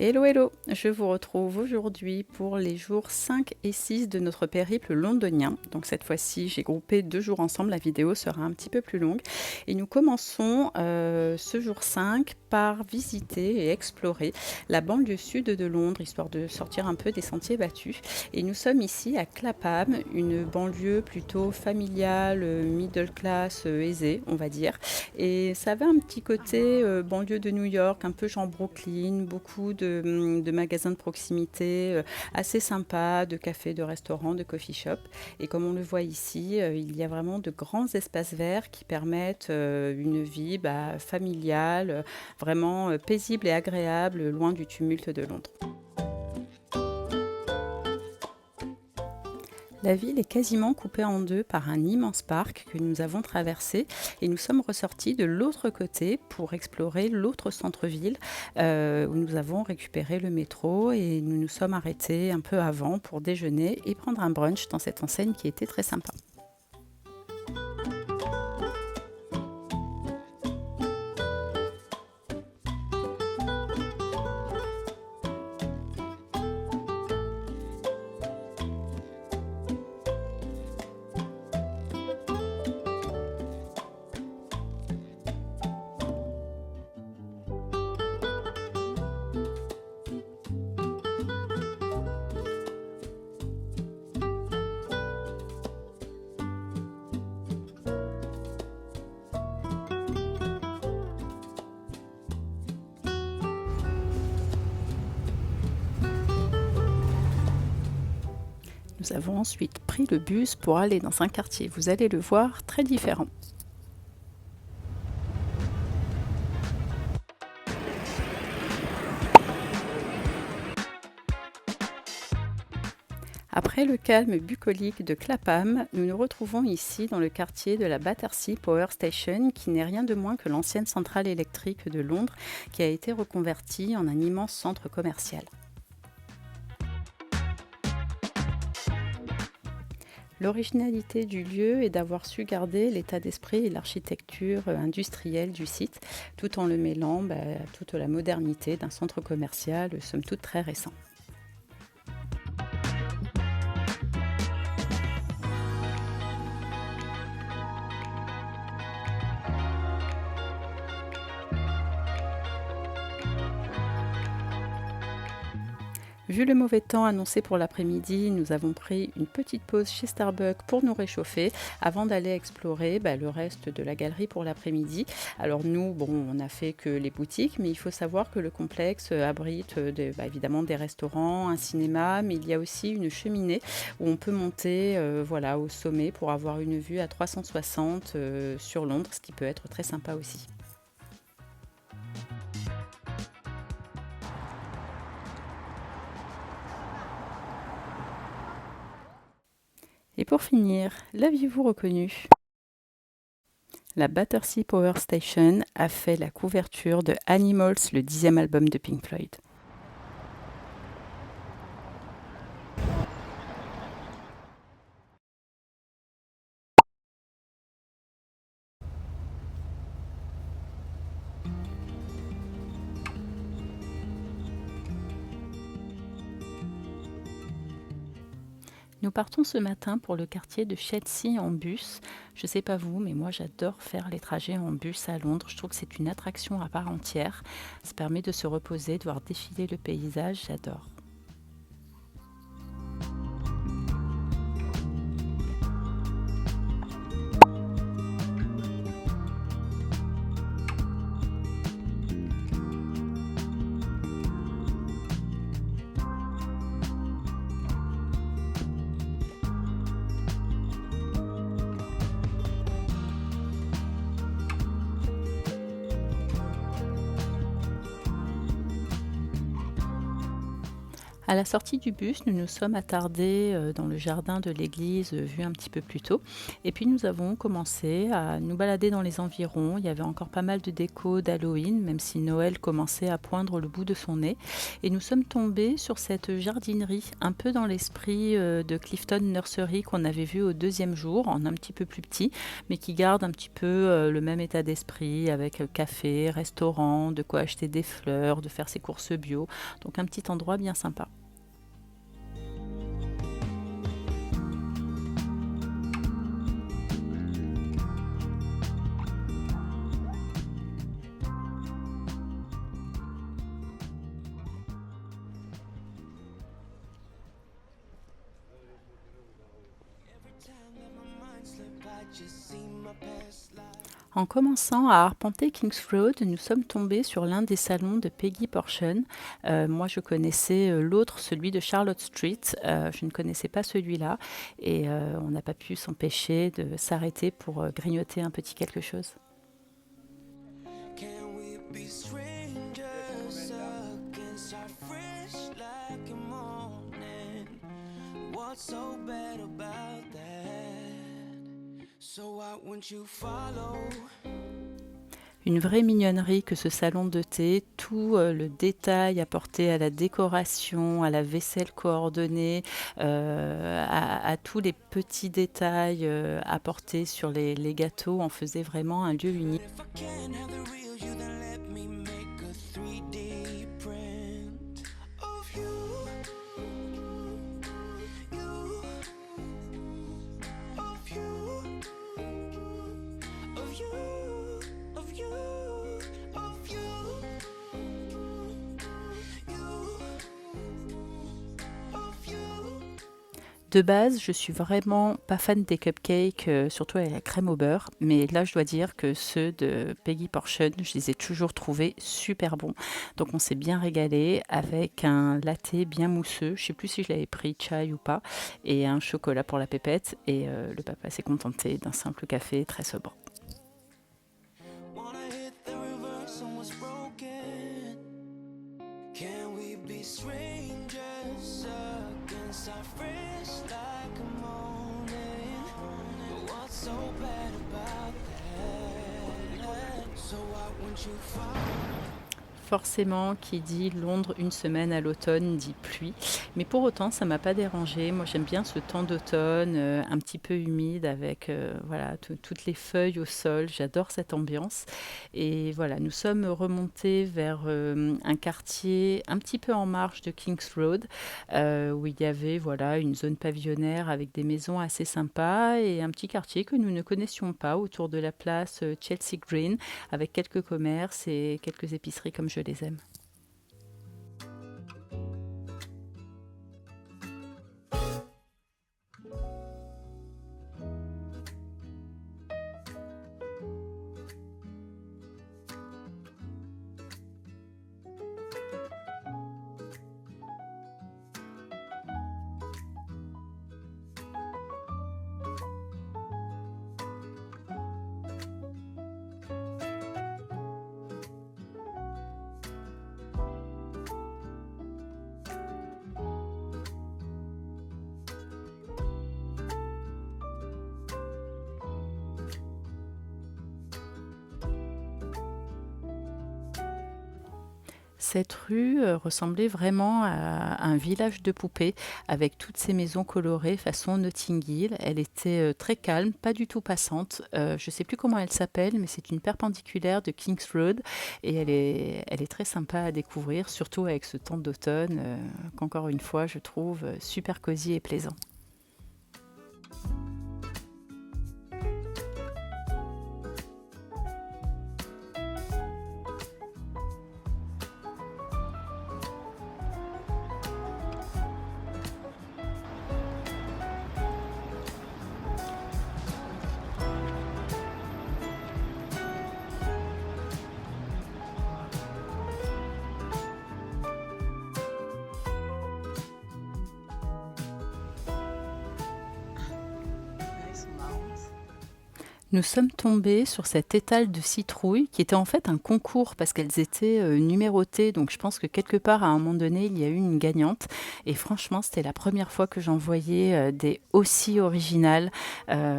Hello hello, je vous retrouve aujourd'hui pour les jours 5 et 6 de notre périple londonien. Donc cette fois-ci, j'ai groupé 2 jours ensemble, la vidéo sera un petit peu plus longue. Et nous commençons ce jour 5 par visiter et explorer la banlieue sud de Londres, histoire de sortir un peu des sentiers battus. Et nous sommes ici à Clapham, une banlieue plutôt familiale, middle class, aisée, on va dire. Et ça avait un petit côté banlieue de New York, un peu genre Brooklyn, beaucoup de magasins de proximité assez sympas, de cafés, de restaurants, de coffee shop. Et comme on le voit ici, il y a vraiment de grands espaces verts qui permettent une vie familiale, vraiment paisible et agréable, loin du tumulte de Londres. La ville est quasiment coupée en deux par un immense parc que nous avons traversé et nous sommes ressortis de l'autre côté pour explorer l'autre centre-ville où nous avons récupéré le métro et nous nous sommes arrêtés un peu avant pour déjeuner et prendre un brunch dans cette enseigne qui était très sympa. Nous avons ensuite pris le bus pour aller dans un quartier, vous allez le voir, très différent. Après le calme bucolique de Clapham, nous nous retrouvons ici dans le quartier de la Battersea Power Station, qui n'est rien de moins que l'ancienne centrale électrique de Londres, qui a été reconvertie en un immense centre commercial. L'originalité du lieu est d'avoir su garder l'état d'esprit et l'architecture industrielle du site, tout en le mêlant à toute la modernité d'un centre commercial, somme toute très récent. Vu le mauvais temps annoncé pour l'après-midi, nous avons pris une petite pause chez Starbucks pour nous réchauffer avant d'aller explorer le reste de la galerie pour l'après-midi. Alors nous, on n'a fait que les boutiques, mais il faut savoir que le complexe abrite évidemment des restaurants, un cinéma, mais il y a aussi une cheminée où on peut monter au sommet pour avoir une vue à 360 sur Londres, ce qui peut être très sympa aussi. Et pour finir, l'aviez-vous reconnu ? La Battersea Power Station a fait la couverture de Animals, le 10e album de Pink Floyd. Nous partons ce matin pour le quartier de Chelsea en bus. Je ne sais pas vous, mais moi j'adore faire les trajets en bus à Londres. Je trouve que c'est une attraction à part entière. Ça permet de se reposer, de voir défiler le paysage, j'adore. À la sortie du bus, nous nous sommes attardés dans le jardin de l'église vu un petit peu plus tôt. Et puis nous avons commencé à nous balader dans les environs. Il y avait encore pas mal de déco d'Halloween, même si Noël commençait à poindre le bout de son nez. Et nous sommes tombés sur cette jardinerie, un peu dans l'esprit de Clifton Nursery qu'on avait vu au deuxième jour, en un petit peu plus petit, mais qui garde un petit peu le même état d'esprit, avec café, restaurant, de quoi acheter des fleurs, de faire ses courses bio. Donc un petit endroit bien sympa. En commençant à arpenter King's Road, nous sommes tombés sur l'un des salons de Peggy Portion. Moi, je connaissais l'autre, celui de Charlotte Street. Je ne connaissais pas celui-là. Et on n'a pas pu s'empêcher de s'arrêter pour grignoter un petit quelque chose. Can we be strangers against our fresh like a morning? What's so bad about that? So why won't you follow? Une vraie mignonnerie que ce salon de thé, tout le détail apporté à la décoration, à la vaisselle coordonnée, à tous les petits détails apportés sur les gâteaux en faisait vraiment un lieu unique. If I can't have the real you, then let me make a 3D print of you, of you, of you, of you, of you, of you. De base, je suis vraiment pas fan des cupcakes, surtout avec la crème au beurre. Mais là, je dois dire que ceux de Peggy Portion, je les ai toujours trouvés super bons. Donc on s'est bien régalé avec un latte bien mousseux. Je sais plus si je l'avais pris chai ou pas. Et un chocolat pour la pépette. Et le papa s'est contenté d'un simple café très sobre. Wanna hit the reverse on what's broken? Can we be strangers against our fresh like a morning? But what's so bad about that? So why won't you follow? Forcément, qui dit Londres une semaine à l'automne dit pluie. Mais pour autant, ça m'a pas dérangé. Moi, j'aime bien ce temps d'automne, un petit peu humide avec voilà, toutes les feuilles au sol. J'adore cette ambiance. Et voilà, nous sommes remontés vers un quartier un petit peu en marge de King's Road, où il y avait voilà, une zone pavillonnaire avec des maisons assez sympas et un petit quartier que nous ne connaissions pas autour de la place Chelsea Green, avec quelques commerces et quelques épiceries comme je les aime. Cette rue ressemblait vraiment à un village de poupées avec toutes ces maisons colorées façon Notting Hill. Elle était très calme, pas du tout passante. Je ne sais plus comment elle s'appelle, mais c'est une perpendiculaire de King's Road et elle est très sympa à découvrir, surtout avec ce temps d'automne qu'encore une fois je trouve super cosy et plaisant. Nous sommes tombés sur cette étale de citrouilles qui était en fait un concours parce qu'elles étaient numérotées. Donc je pense que quelque part à un moment donné il y a eu une gagnante. Et franchement c'était la première fois que j'en voyais des aussi originales.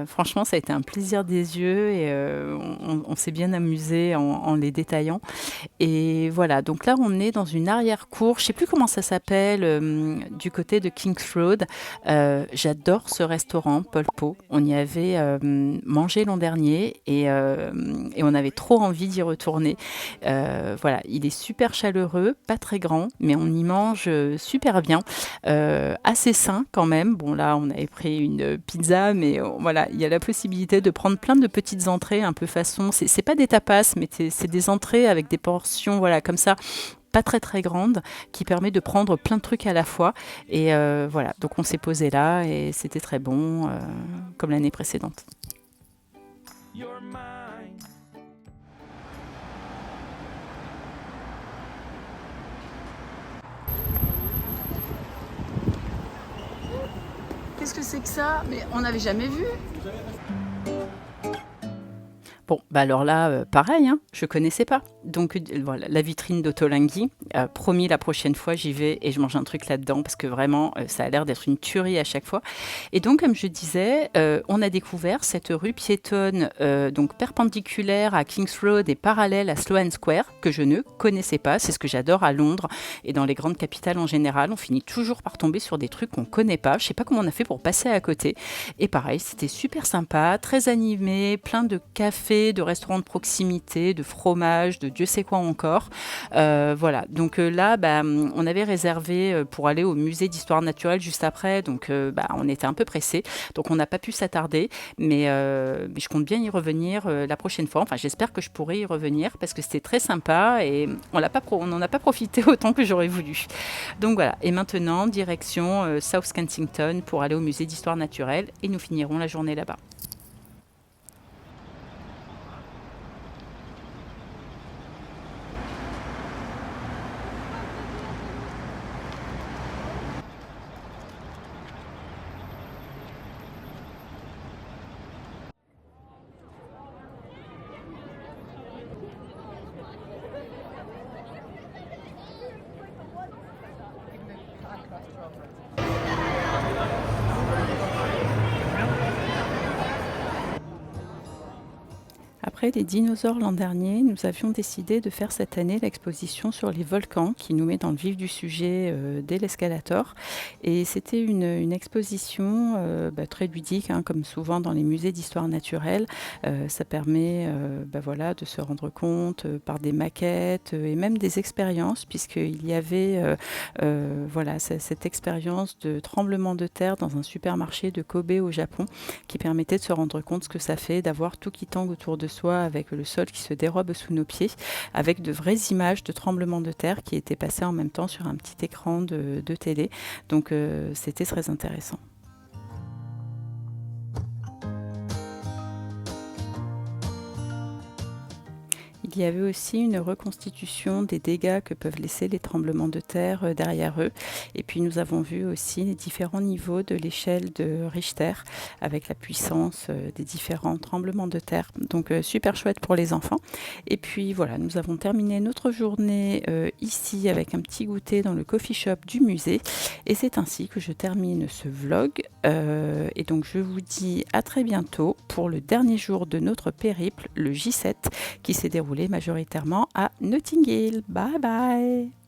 Franchement ça a été un plaisir des yeux et on s'est bien amusé en les détaillant. Et voilà, donc là on est dans une arrière-cour, je sais plus comment ça s'appelle, du côté de Kings Road. J'adore ce restaurant, Paul Po. On y avait mangé l'an dernier et on avait trop envie d'y retourner. Voilà, il est super chaleureux, pas très grand, mais on y mange super bien. Assez sain quand même. Bon là, on avait pris une pizza, mais voilà, il y a la possibilité de prendre plein de petites entrées un peu façon. C'est pas des tapas, mais c'est des entrées avec des portions, voilà, comme ça pas très très grande qui permet de prendre plein de trucs à la fois et voilà donc on s'est posé là et c'était très bon comme l'année précédente. You're mine. Qu'est-ce que c'est que ça? Mais on n'avait jamais vu. Bon, bah alors là, pareil, hein, je connaissais pas. Donc voilà, la vitrine d'Otolenghi. Promis, la prochaine fois, j'y vais et je mange un truc là-dedans parce que vraiment, ça a l'air d'être une tuerie à chaque fois. Et donc, comme je disais, on a découvert cette rue piétonne donc perpendiculaire à Kings Road et parallèle à Sloane Square que je ne connaissais pas. C'est ce que j'adore à Londres et dans les grandes capitales en général. On finit toujours par tomber sur des trucs qu'on connaît pas. Je sais pas comment on a fait pour passer à côté. Et pareil, c'était super sympa, très animé, plein de cafés, de restaurants de proximité, de fromage, de Dieu sait quoi encore. Voilà, donc là, on avait réservé pour aller au musée d'histoire naturelle juste après, donc on était un peu pressés, donc on n'a pas pu s'attarder, mais je compte bien y revenir la prochaine fois. Enfin, j'espère que je pourrai y revenir parce que c'était très sympa et on n'en a pas profité autant que j'aurais voulu. Donc voilà, et maintenant, direction South Kensington pour aller au musée d'histoire naturelle et nous finirons la journée là-bas. Après les dinosaures l'an dernier, nous avions décidé de faire cette année l'exposition sur les volcans qui nous met dans le vif du sujet dès l'escalator. Et c'était une exposition très ludique, hein, comme souvent dans les musées d'histoire naturelle. Ça permet voilà, de se rendre compte par des maquettes et même des expériences, puisqu'il y avait voilà, cette expérience de tremblement de terre dans un supermarché de Kobe au Japon qui permettait de se rendre compte ce que ça fait d'avoir tout qui tangue autour de soi avec le sol qui se dérobe sous nos pieds, avec de vraies images de tremblements de terre qui étaient passées en même temps sur un petit écran de télé. Donc c'était très intéressant. Il y avait aussi une reconstitution des dégâts que peuvent laisser les tremblements de terre derrière eux. Et puis nous avons vu aussi les différents niveaux de l'échelle de Richter avec la puissance des différents tremblements de terre. Donc super chouette pour les enfants. Et puis voilà, nous avons terminé notre journée ici avec un petit goûter dans le coffee shop du musée. Et c'est ainsi que je termine ce vlog. Et donc je vous dis à très bientôt pour le dernier jour de notre périple, le J7, qui s'est déroulé majoritairement à Notting Hill. Bye bye!